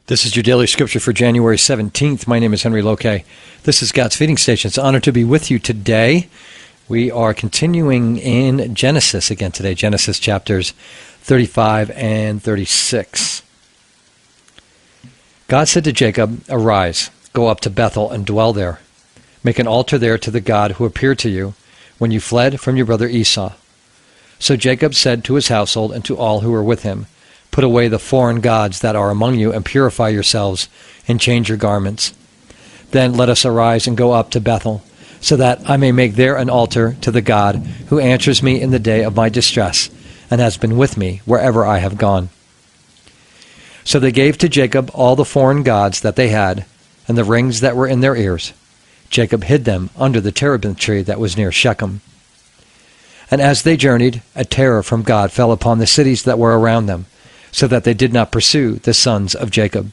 This is your daily scripture for January 17th. My name is Henry Loke. This is God's Feeding Station. It's an honor to be with you today. We are continuing in Genesis again today, Genesis chapters 35 and 36. God said to Jacob, "Arise, go up to Bethel and dwell there. Make an altar there to the God who appeared to you when you fled from your brother Esau." So Jacob said to his household and to all who were with him, "Put away the foreign gods that are among you and purify yourselves and change your garments. Then let us arise and go up to Bethel, so that I may make there an altar to the God who answers me in the day of my distress and has been with me wherever I have gone." So they gave to Jacob all the foreign gods that they had and the rings that were in their ears. Jacob hid them under the terebinth tree that was near Shechem. And as they journeyed, a terror from God fell upon the cities that were around them, so that they did not pursue the sons of Jacob.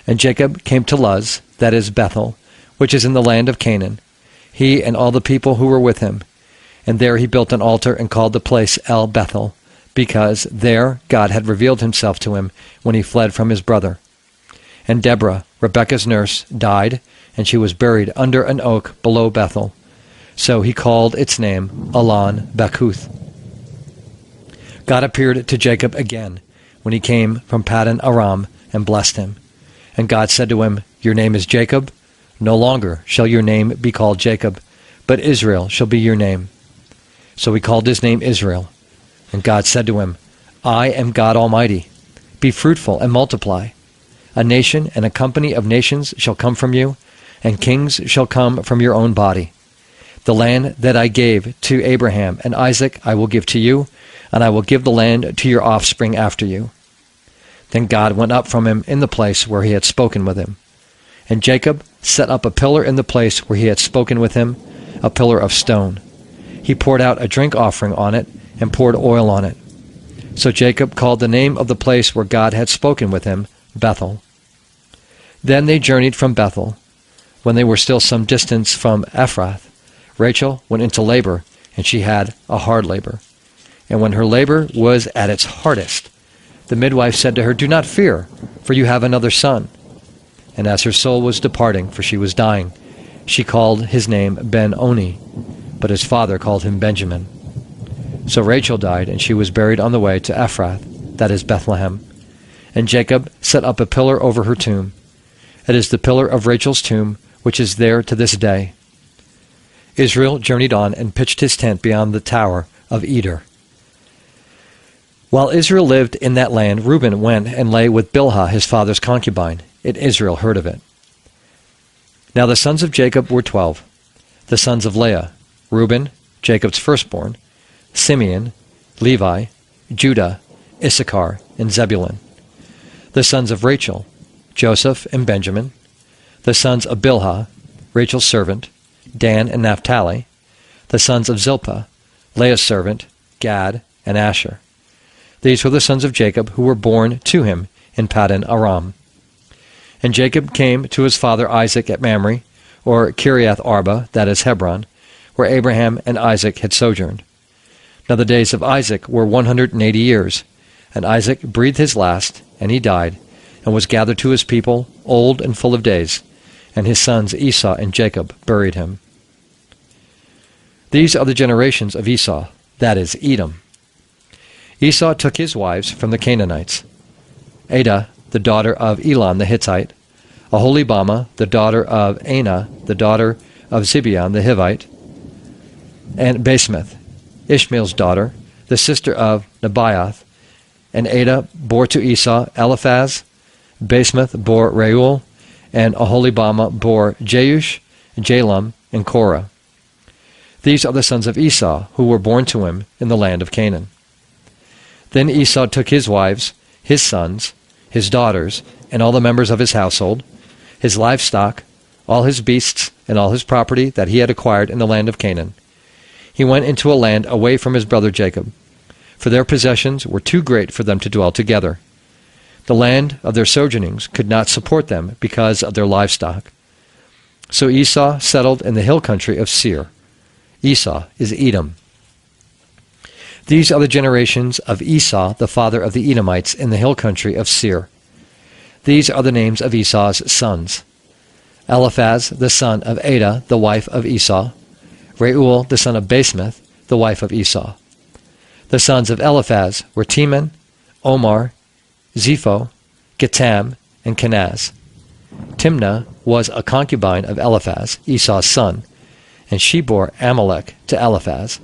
And Jacob came to Luz, that is Bethel, which is in the land of Canaan, he and all the people who were with him. And there he built an altar and called the place El Bethel, because there God had revealed himself to him when he fled from his brother. And Deborah, Rebekah's nurse, died, and she was buried under an oak below Bethel. So he called its name Elon Bakuth. God appeared to Jacob again when he came from Paddan Aram and blessed him. And God said to him, "Your name is Jacob. No longer shall your name be called Jacob, but Israel shall be your name." So he called his name Israel. And God said to him, "I am God Almighty. Be fruitful and multiply. A nation and a company of nations shall come from you, and kings shall come from your own body. The land that I gave to Abraham and Isaac I will give to you, and I will give the land to your offspring after you." Then God went up from him in the place where he had spoken with him. And Jacob set up a pillar in the place where he had spoken with him, a pillar of stone. He poured out a drink offering on it and poured oil on it. So Jacob called the name of the place where God had spoken with him Bethel. Then they journeyed from Bethel. When they were still some distance from Ephrath, Rachel went into labor, and she had a hard labor. And when her labor was at its hardest, the midwife said to her, "Do not fear, for you have another son." And as her soul was departing, for she was dying, she called his name Ben-Oni, but his father called him Benjamin. So Rachel died, and she was buried on the way to Ephrath, that is Bethlehem. And Jacob set up a pillar over her tomb. It is the pillar of Rachel's tomb, which is there to this day. Israel journeyed on and pitched his tent beyond the tower of Eder. While Israel lived in that land, Reuben went and lay with Bilhah, his father's concubine, and Israel heard of it. Now the sons of Jacob were 12. The sons of Leah, Reuben, Jacob's firstborn, Simeon, Levi, Judah, Issachar, and Zebulun. The sons of Rachel, Joseph and Benjamin. The sons of Bilhah, Rachel's servant, Dan and Naphtali. The sons of Zilpah, Leah's servant, Gad and Asher. These were the sons of Jacob who were born to him in Paddan Aram. And Jacob came to his father Isaac at Mamre, or Kiriath Arba, that is Hebron, where Abraham and Isaac had sojourned. Now the days of Isaac were 180 years, and Isaac breathed his last, and he died, and was gathered to his people, old and full of days, and his sons Esau and Jacob buried him. These are the generations of Esau, that is Edom. Esau took his wives from the Canaanites: Adah, the daughter of Elon the Hittite; Aholibama, the daughter of Anah, the daughter of Zibeon the Hivite; and Basemath, Ishmael's daughter, the sister of Nebaioth. And Adah bore to Esau Eliphaz, Basemath bore Reuel, and Aholibama bore Jeush, Jalam, and Korah. These are the sons of Esau, who were born to him in the land of Canaan. Then Esau took his wives, his sons, his daughters, and all the members of his household, his livestock, all his beasts, and all his property that he had acquired in the land of Canaan. He went into a land away from his brother Jacob, for their possessions were too great for them to dwell together. The land of their sojournings could not support them because of their livestock. So Esau settled in the hill country of Seir. Esau is Edom. These are the generations of Esau, the father of the Edomites, in the hill country of Seir. These are the names of Esau's sons: Eliphaz the son of Adah, the wife of Esau; Reuel the son of Basemath, the wife of Esau. The sons of Eliphaz were Teman, Omar, Zepho, Gatam, and Kenaz. Timnah was a concubine of Eliphaz, Esau's son, and she bore Amalek to Eliphaz.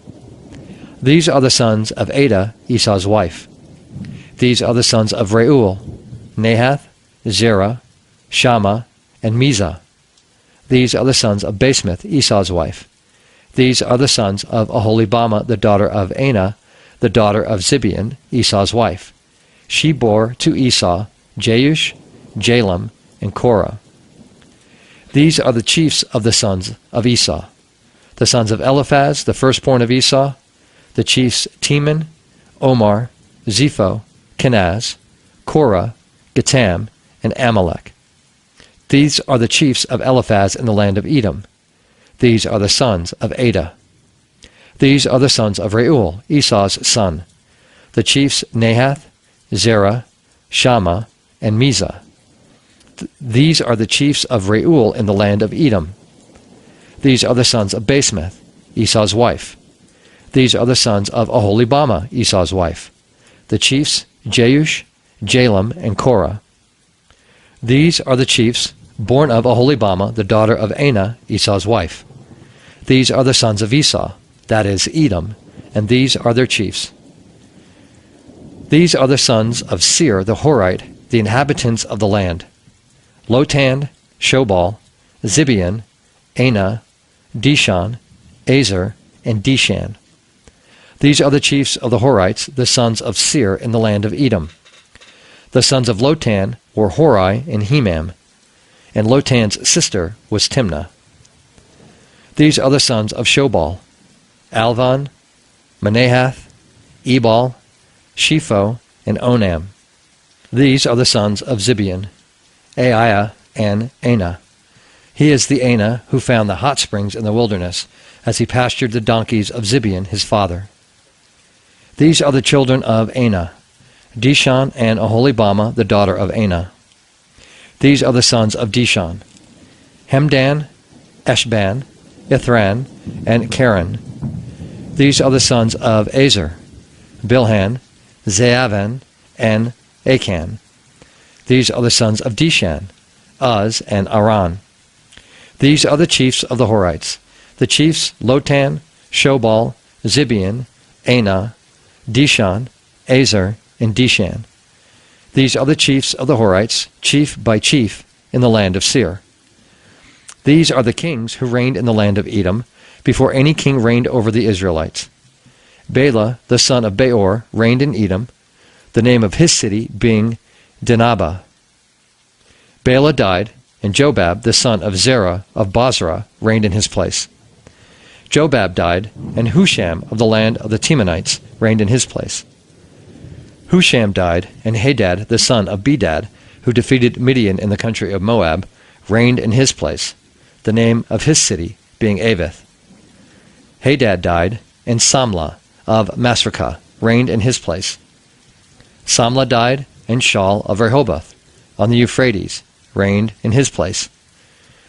These are the sons of Adah, Esau's wife. These are the sons of Reuel: Nahath, Zerah, Shammah, and Mizah. These are the sons of Basemath, Esau's wife. These are the sons of Aholibamah, the daughter of Anah, the daughter of Zibeon, Esau's wife. She bore to Esau Jeush, Jalam, and Korah. These are the chiefs of the sons of Esau. The sons of Eliphaz, the firstborn of Esau, the chiefs Teman, Omar, Zepho, Kenaz, Korah, Gatam, and Amalek. These are the chiefs of Eliphaz in the land of Edom. These are the sons of Adah. These are the sons of Reuel, Esau's son, the chiefs Nahath, Zerah, Shammah, and Mizah. These are the chiefs of Reuel in the land of Edom. These are the sons of Basemath, Esau's wife. These are the sons of Aholibamah, Esau's wife, the chiefs Jeush, Jalam, and Korah. These are the chiefs born of Aholibamah, the daughter of Anah, Esau's wife. These are the sons of Esau, that is, Edom, and these are their chiefs. These are the sons of Seir the Horite, the inhabitants of the land: Lotan, Shobal, Zibeon, Anah, Dishon, Ezer, and Dishan. These are the chiefs of the Horites, the sons of Seir in the land of Edom. The sons of Lotan were Hori and Hemam, and Lotan's sister was Timnah. These are the sons of Shobal: Alvan, Manahath, Ebal, Shepho, and Onam. These are the sons of Zibeon: Aiah and Anah. He is the Anah who found the hot springs in the wilderness, as he pastured the donkeys of Zibeon his father. These are the children of Anah: Dishon and Aholibamah, the daughter of Anah. These are the sons of Dishon: Hemdan, Eshban, Ithran, and Karen. These are the sons of Ezer: Bilhan, Zeavan, and Achan. These are the sons of Dishan: Uz and Aran. These are the chiefs of the Horites, the chiefs Lotan, Shobal, Zibeon, Anah, Dishon, Ezer, and Dishan. These are the chiefs of the Horites, chief by chief, in the land of Seir. These are the kings who reigned in the land of Edom, before any king reigned over the Israelites. Bela, the son of Beor, reigned in Edom, the name of his city being Dinhabah. Bela died, and Jobab, the son of Zerah of Bozrah, reigned in his place. Jobab died, and Husham of the land of the Temanites reigned in his place. Husham died, and Hadad, the son of Bedad, who defeated Midian in the country of Moab, reigned in his place, the name of his city being Avith. Hadad died, and Samlah of Masrekah reigned in his place. Samlah died, and Shaul of Rehoboth on the Euphrates reigned in his place.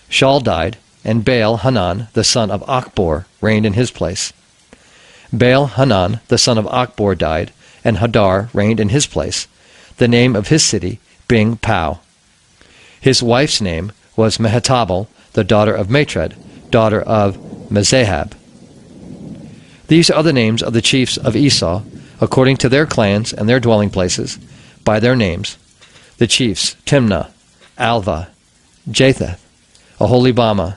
Shaul died, and Baal-Hanan, the son of Achbor, reigned in his place. Baal-Hanan, the son of Achbor, died, and Hadar reigned in his place, the name of his city being Pau. His wife's name was Mehetabel, the daughter of Matred, daughter of Mezahab. These are the names of the chiefs of Esau, according to their clans and their dwelling places, by their names: the chiefs Timnah, Alva, Jatheth, Aholibamah,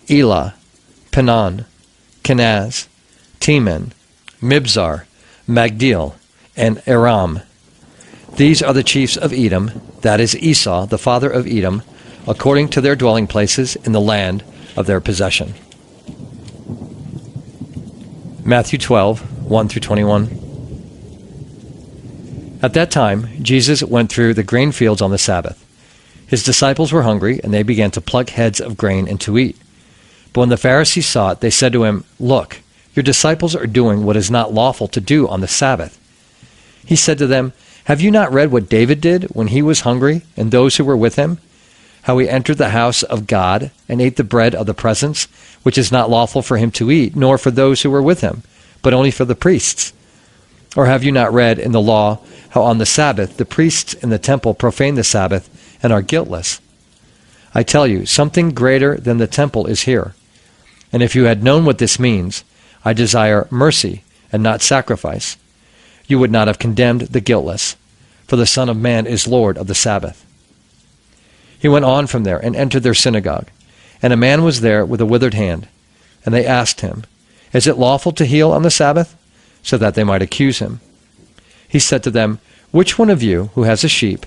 Elah, Penan, Kenaz, Teman, Mibzar, Magdiel, and Aram. These are the chiefs of Edom, that is Esau, the father of Edom, according to their dwelling places in the land of their possession. Matthew 12, 1 through 21. At that time, Jesus went through the grain fields on the Sabbath. His disciples were hungry, and they began to pluck heads of grain and to eat. But when the Pharisees saw it, they said to him, "Look, your disciples are doing what is not lawful to do on the Sabbath." He said to them, Have you not read what David did when he was hungry, and those who were with him? How he entered the house of God and ate the bread of the presence, which is not lawful for him to eat, nor for those who were with him, but only for the priests. Or have you not read in the law how on the Sabbath the priests in the temple profane the Sabbath and are guiltless? I tell you, something greater than the temple is here. And if you had known what this means, I desire mercy and not sacrifice, you would not have condemned the guiltless, for the Son of Man is Lord of the Sabbath. He went on from there and entered their synagogue, and a man was there with a withered hand. And they asked him, Is it lawful to heal on the Sabbath? So that they might accuse him. He said to them, Which one of you who has a sheep,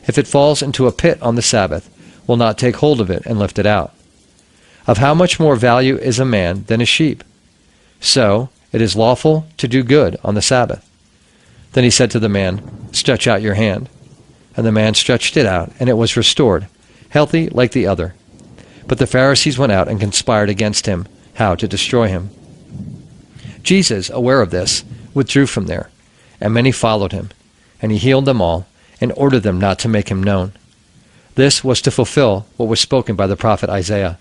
if it falls into a pit on the Sabbath, will not take hold of it and lift it out? Of how much more value is a man than a sheep? So it is lawful to do good on the Sabbath. Then he said to the man, Stretch out your hand. And the man stretched it out, and it was restored, healthy like the other. But the Pharisees went out and conspired against him, how to destroy him. Jesus, aware of this, withdrew from there, and many followed him, and he healed them all, and ordered them not to make him known. This was to fulfill what was spoken by the prophet Isaiah.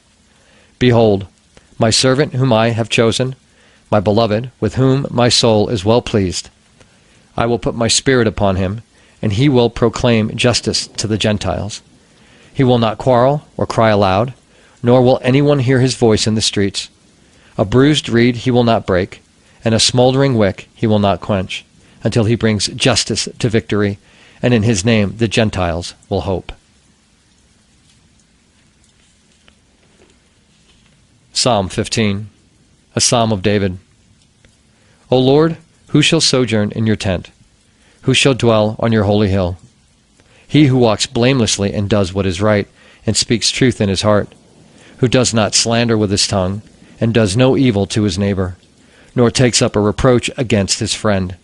Behold, my servant whom I have chosen, my beloved, with whom my soul is well pleased. I will put my spirit upon him, and he will proclaim justice to the Gentiles. He will not quarrel or cry aloud, nor will anyone hear his voice in the streets. A bruised reed he will not break, and a smoldering wick he will not quench, until he brings justice to victory, and in his name the Gentiles will hope. Psalm 15, a psalm of David. O Lord, who shall sojourn in your tent? Who shall dwell on your holy hill? He who walks blamelessly and does what is right, and speaks truth in his heart, who does not slander with his tongue, and does no evil to his neighbor, nor takes up a reproach against his friend,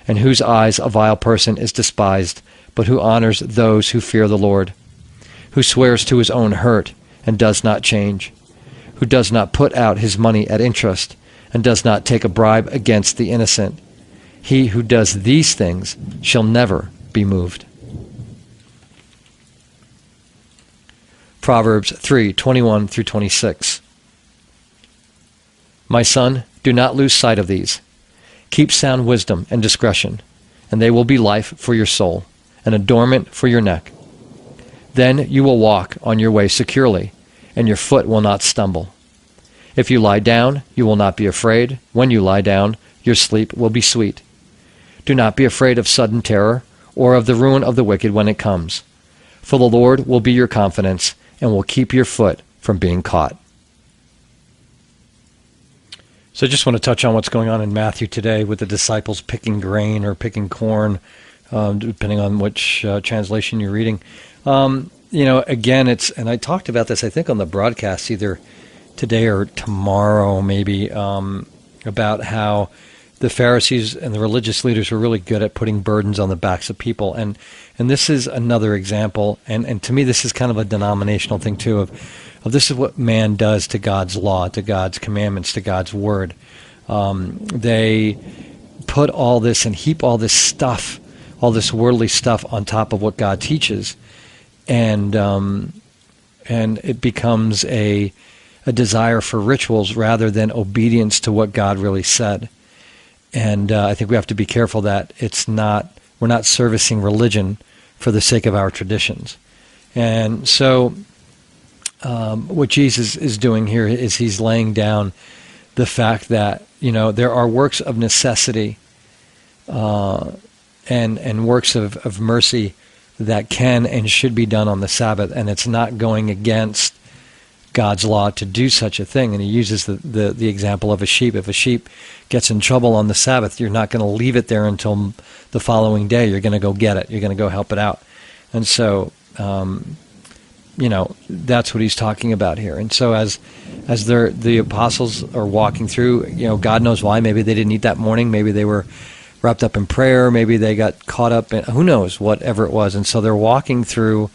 and whose eyes a vile person is despised, but who honors those who fear the Lord, who swears to his own hurt and does not change, who does not put out his money at interest, and does not take a bribe against the innocent. He who does these things shall never be moved. Proverbs 3:21 through 26. My son, do not lose sight of these. Keep sound wisdom and discretion, and they will be life for your soul, an adornment for your neck. Then you will walk on your way securely, and your foot will not stumble. If you lie down, you will not be afraid. When you lie down, your sleep will be sweet. Do not be afraid of sudden terror, or of the ruin of the wicked when it comes. For the Lord will be your confidence, and will keep your foot from being caught. So I just want to touch on what's going on in Matthew today with the disciples picking grain or picking corn, depending on which translation you're reading. Again, and I talked about this, I think, on the broadcast either today or tomorrow, maybe, about how the Pharisees and the religious leaders were really good at putting burdens on the backs of people. And this is another example, and to me this is kind of a denominational thing too, of this is what man does to God's law, to God's commandments, to God's word. They put all this and heap all this stuff, all this worldly stuff on top of what God teaches, and it becomes a desire for rituals rather than obedience to what God really said. And I think we have to be careful that we're not servicing religion for the sake of our traditions. And so what Jesus is doing here is he's laying down the fact that, there are works of necessity and works of mercy that can and should be done on the Sabbath, and it's not going against God's law to do such a thing. And he uses the example of a sheep. If a sheep gets in trouble on the Sabbath, you're not going to leave it there until the following day. You're going to go get it. You're going to go help it out. And so, that's what he's talking about here. And so as the apostles are walking through, God knows why. Maybe they didn't eat that morning. Maybe they were wrapped up in prayer. Maybe they got caught up in, who knows, whatever it was. And so they're walking through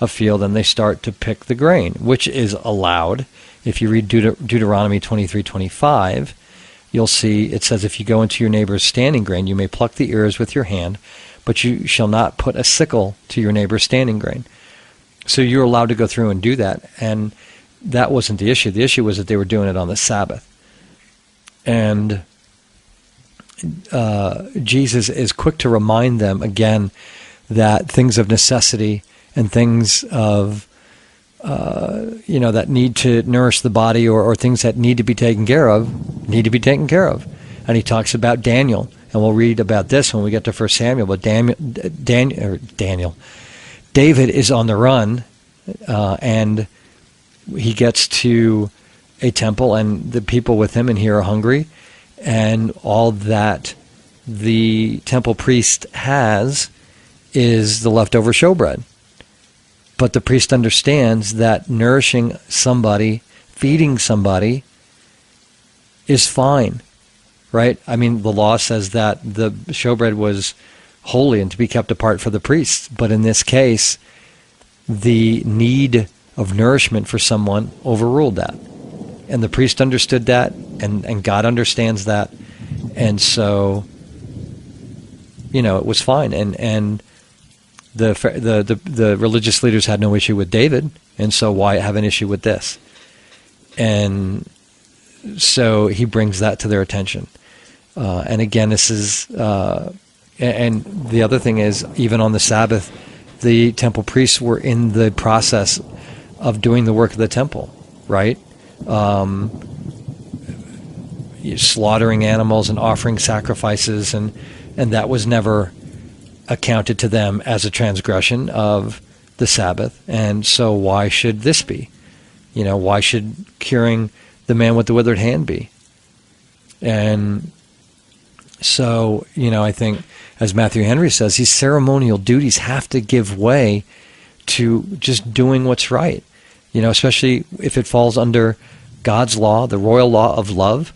a field and they start to pick the grain, which is allowed. If you read Deuteronomy 23:25, you'll see it says, if you go into your neighbor's standing grain, you may pluck the ears with your hand, but you shall not put a sickle to your neighbor's standing grain. So you're allowed to go through and do that. And that wasn't the issue. The issue was that they were doing it on the Sabbath. And Jesus is quick to remind them again that things of necessity and things of, that need to nourish the body or things that need to be taken care of, need to be taken care of. And he talks about Daniel, and we'll read about this when we get to 1 Samuel, but David is on the run, and he gets to a temple, and the people with him and he are hungry, and all that the temple priest has is the leftover showbread. But the priest understands that nourishing somebody, feeding somebody, is fine, right? I mean, the law says that the showbread was holy and to be kept apart for the priests. But in this case, the need of nourishment for someone overruled that. And the priest understood that, and God understands that. And so, it was fine. And the religious leaders had no issue with David, and so why have an issue with this? And so he brings that to their attention. And again, this is, and the other thing is, even on the Sabbath, the temple priests were in the process of doing the work of the temple, right? Slaughtering animals and offering sacrifices, and that was never accounted to them as a transgression of the Sabbath. And so why should this be? Why should curing the man with the withered hand be? And so, I think, as Matthew Henry says, these ceremonial duties have to give way to just doing what's right, especially if it falls under God's law, the royal law of love,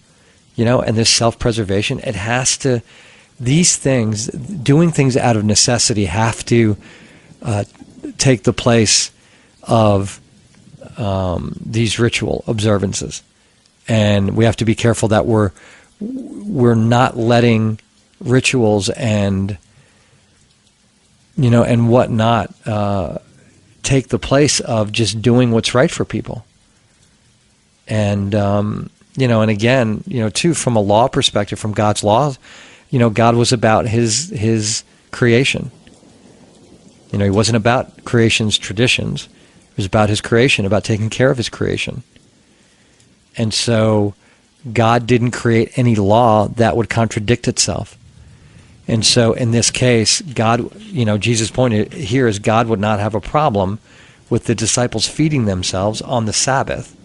and this self-preservation. It has to, these things, doing things out of necessity have to take the place of these ritual observances. And we have to be careful that we're not letting rituals and and whatnot take the place of just doing what's right for people. And and again, too, from a law perspective, from God's law, God was about his creation. He wasn't about creation's traditions. It was about his creation, about taking care of his creation. And so God didn't create any law that would contradict itself. And so in this case, God, Jesus' point here is God would not have a problem with the disciples feeding themselves on the Sabbath.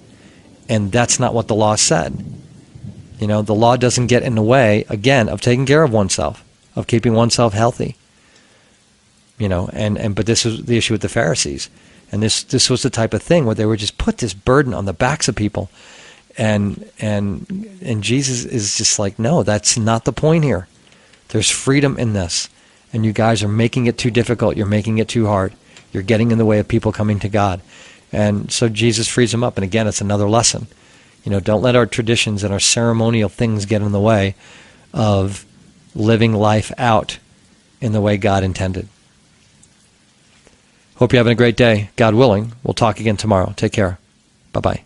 And that's not what the law said. The law doesn't get in the way, again, of taking care of oneself, of keeping oneself healthy. But this was the issue with the Pharisees. And this was the type of thing where they were just put this burden on the backs of people. And Jesus is just like, no, that's not the point here. There's freedom in this. And you guys are making it too difficult. You're making it too hard. You're getting in the way of people coming to God. And so Jesus frees them up. And again, it's another lesson. Don't let our traditions and our ceremonial things get in the way of living life out in the way God intended. Hope you're having a great day. God willing, we'll talk again tomorrow. Take care. Bye-bye.